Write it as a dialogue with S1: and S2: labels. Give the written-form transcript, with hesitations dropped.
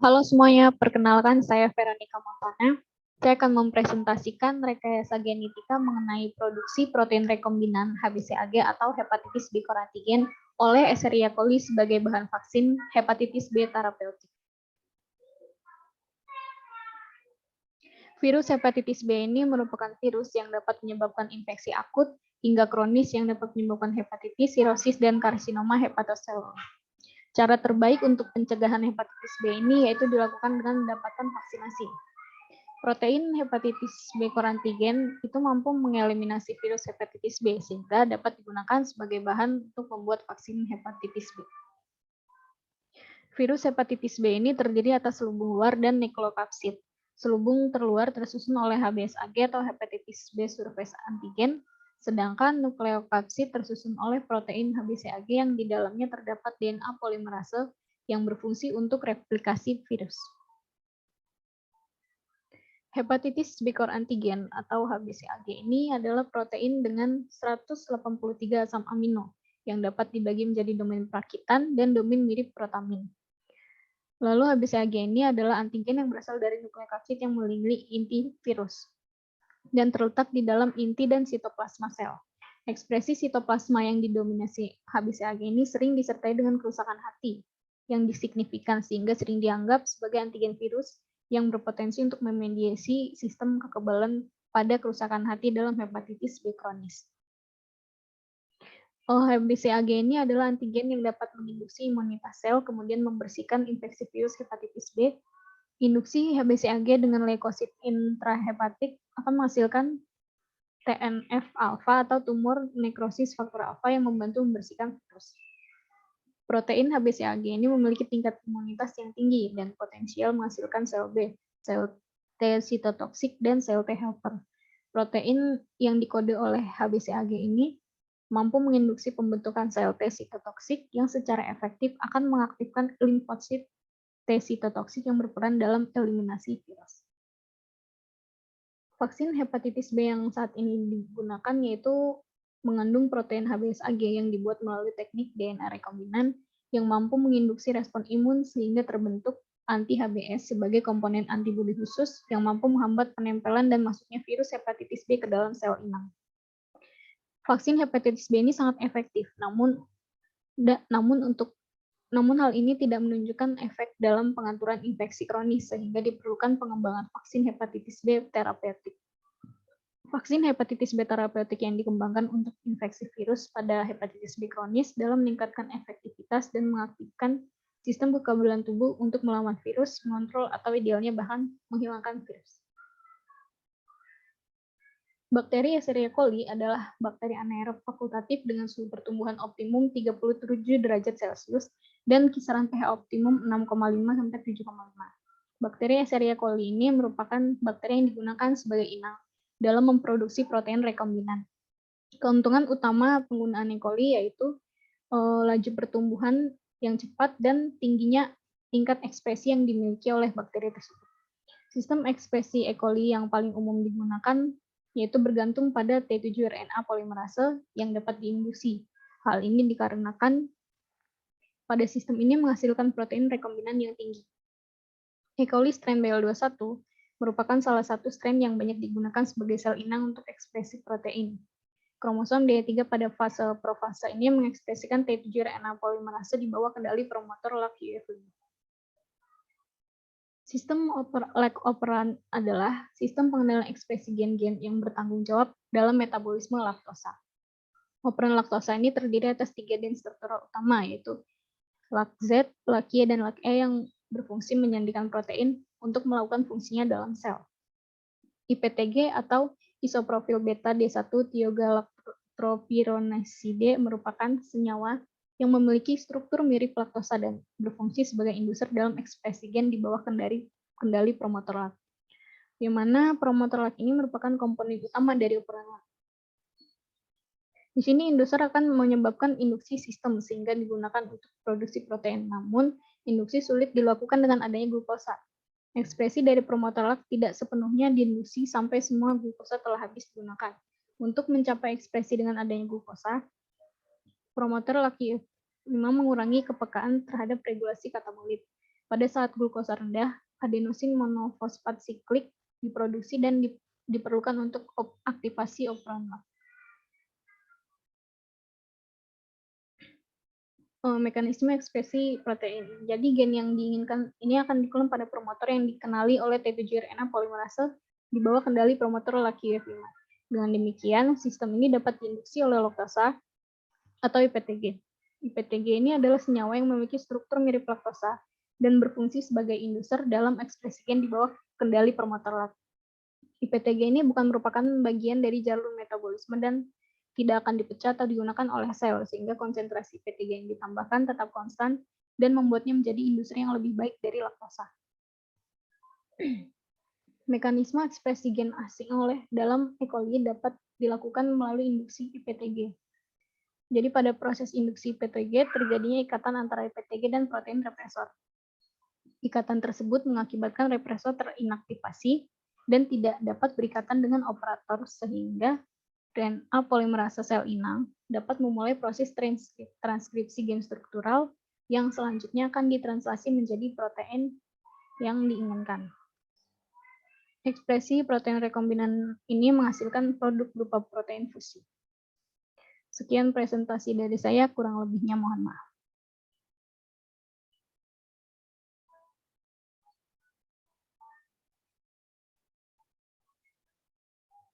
S1: Halo semuanya, perkenalkan saya Veronica Montana. Saya akan mempresentasikan rekayasa genetika mengenai produksi protein rekombinan HBCAG atau hepatitis B core antigen oleh Escherichia coli sebagai bahan vaksin hepatitis B terapeutik. Virus hepatitis B ini merupakan virus yang dapat menyebabkan infeksi akut hingga kronis yang dapat menyebabkan hepatitis, sirosis, dan karsinoma hepatoselular. Cara terbaik untuk pencegahan hepatitis B ini yaitu dilakukan dengan mendapatkan vaksinasi. Protein hepatitis B core antigen itu mampu mengeliminasi virus hepatitis B sehingga dapat digunakan sebagai bahan untuk membuat vaksin hepatitis B. Virus hepatitis B ini terdiri atas selubung luar dan nukleokapsid. Selubung terluar tersusun oleh HBsAg atau hepatitis B surface antigen, sedangkan nukleokapsid tersusun oleh protein HBsAg yang di dalamnya terdapat DNA polimerase yang berfungsi untuk replikasi virus. Hepatitis B core antigen atau HBsAg ini adalah protein dengan 183 asam amino yang dapat dibagi menjadi domain perakitan dan domain mirip protamin. Lalu HBsAg ini adalah antigen yang berasal dari nukleokapsid yang melindungi inti virus dan terletak di dalam inti dan sitoplasma sel. Ekspresi sitoplasma yang didominasi HBsAg ini sering disertai dengan kerusakan hati yang disignifikan sehingga sering dianggap sebagai antigen virus yang berpotensi untuk memediasi sistem kekebalan pada kerusakan hati dalam hepatitis B kronis. HBsAg ini adalah antigen yang dapat menginduksi imunitas sel, kemudian membersihkan infeksi virus hepatitis B. Induksi HBsAg dengan leukosit intrahepatik akan menghasilkan TNF-alfa atau tumor nekrosis faktor alfa yang membantu membersihkan virus. Protein HBsAg ini memiliki tingkat imunitas yang tinggi dan potensial menghasilkan sel B, sel T sitotoksik, dan sel T helper. Protein yang dikode oleh HBsAg ini mampu menginduksi pembentukan sel T sitotoksik yang secara efektif akan mengaktifkan limfosit T sitotoksik yang berperan dalam eliminasi virus. Vaksin hepatitis B yang saat ini digunakan yaitu mengandung protein HBsAg yang dibuat melalui teknik DNA rekombinan yang mampu menginduksi respon imun sehingga terbentuk anti-HBs sebagai komponen antibodi khusus yang mampu menghambat penempelan dan masuknya virus hepatitis B ke dalam sel inang. Vaksin hepatitis B ini sangat efektif, namun hal ini tidak menunjukkan efek dalam pengaturan infeksi kronis sehingga diperlukan pengembangan vaksin hepatitis B terapeutik. Vaksin hepatitis B terapeutik yang dikembangkan untuk infeksi virus pada hepatitis B kronis dalam meningkatkan efektivitas dan mengaktifkan sistem kekebalan tubuh untuk melawan virus, mengontrol, atau idealnya bahkan menghilangkan virus. Bakteri Escherichia coli adalah bakteri anaerob fakultatif dengan suhu pertumbuhan optimum 37 derajat Celcius dan kisaran pH optimum 6,5 sampai 7,5. Bakteri Escherichia coli ini merupakan bakteri yang digunakan sebagai inang dalam memproduksi protein rekombinan. Keuntungan utama penggunaan E. coli yaitu laju pertumbuhan yang cepat dan tingginya tingkat ekspresi yang dimiliki oleh bakteri tersebut. Sistem ekspresi E. coli yang paling umum digunakan yaitu bergantung pada T7-RNA polimerase yang dapat diinduksi. Hal ini dikarenakan pada sistem ini menghasilkan protein rekombinan yang tinggi. E. coli strain BL21 merupakan salah satu strain yang banyak digunakan sebagai sel inang untuk ekspresi protein. Kromosom D3 pada fase profase ini mengekspresikan T7-RNA polimerase di bawah kendali promotor LAC-UF5. Sistem lag operan adalah sistem pengendalian ekspresi gen-gen yang bertanggung jawab dalam metabolisme laktosa. Operan laktosa ini terdiri atas 3 gen struktural utama, yaitu LAC-Z, LAC-Y, dan LAC-E yang berfungsi menyandikan protein untuk melakukan fungsinya dalam sel. IPTG atau isoprofil beta D1 tiogalactopironeside merupakan senyawa yang memiliki struktur mirip laktosa dan berfungsi sebagai induser dalam ekspresi gen di bawah kendali promotor LAC. Di mana promotor LAC ini merupakan komponen utama dari operan LAC. Di sini induser akan menyebabkan induksi sistem sehingga digunakan untuk produksi protein. Namun, induksi sulit dilakukan dengan adanya glukosa. Ekspresi dari promotor LAC tidak sepenuhnya diinduksi sampai semua glukosa telah habis digunakan. Untuk mencapai ekspresi dengan adanya glukosa, promotor LAC-UF5 mengurangi kepekaan terhadap regulasi katabolit. Pada saat glukosa rendah, adenosin monofosfat siklik diproduksi dan diperlukan untuk aktivasi opronol. Mekanisme ekspresi protein. Jadi gen yang diinginkan ini akan diklon pada promotor yang dikenali oleh T7RNA polimerase di bawah kendali promotor LAKF5. Dengan demikian, sistem ini dapat diinduksi oleh laktasa atau IPTG. IPTG ini adalah senyawa yang memiliki struktur mirip laktosa dan berfungsi sebagai induser dalam ekspresi gen di bawah kendali promotor LAK. IPTG ini bukan merupakan bagian dari jalur metabolisme dan tidak akan dipecah atau digunakan oleh sel, sehingga konsentrasi IPTG yang ditambahkan tetap konstan dan membuatnya menjadi industri yang lebih baik dari laktosa. Mekanisme ekspresi gen asing oleh dalam E. coli dapat dilakukan melalui induksi IPTG. Jadi pada proses induksi IPTG terjadinya ikatan antara IPTG dan protein represor. Ikatan tersebut mengakibatkan represor terinaktivasi dan tidak dapat berikatan dengan operator sehingga RNA polimerase sel inang dapat memulai proses transkripsi gen struktural yang selanjutnya akan ditranslasi menjadi protein yang diinginkan. Ekspresi protein rekombinan ini menghasilkan produk berupa protein fusi. Sekian presentasi dari saya, kurang lebihnya mohon maaf.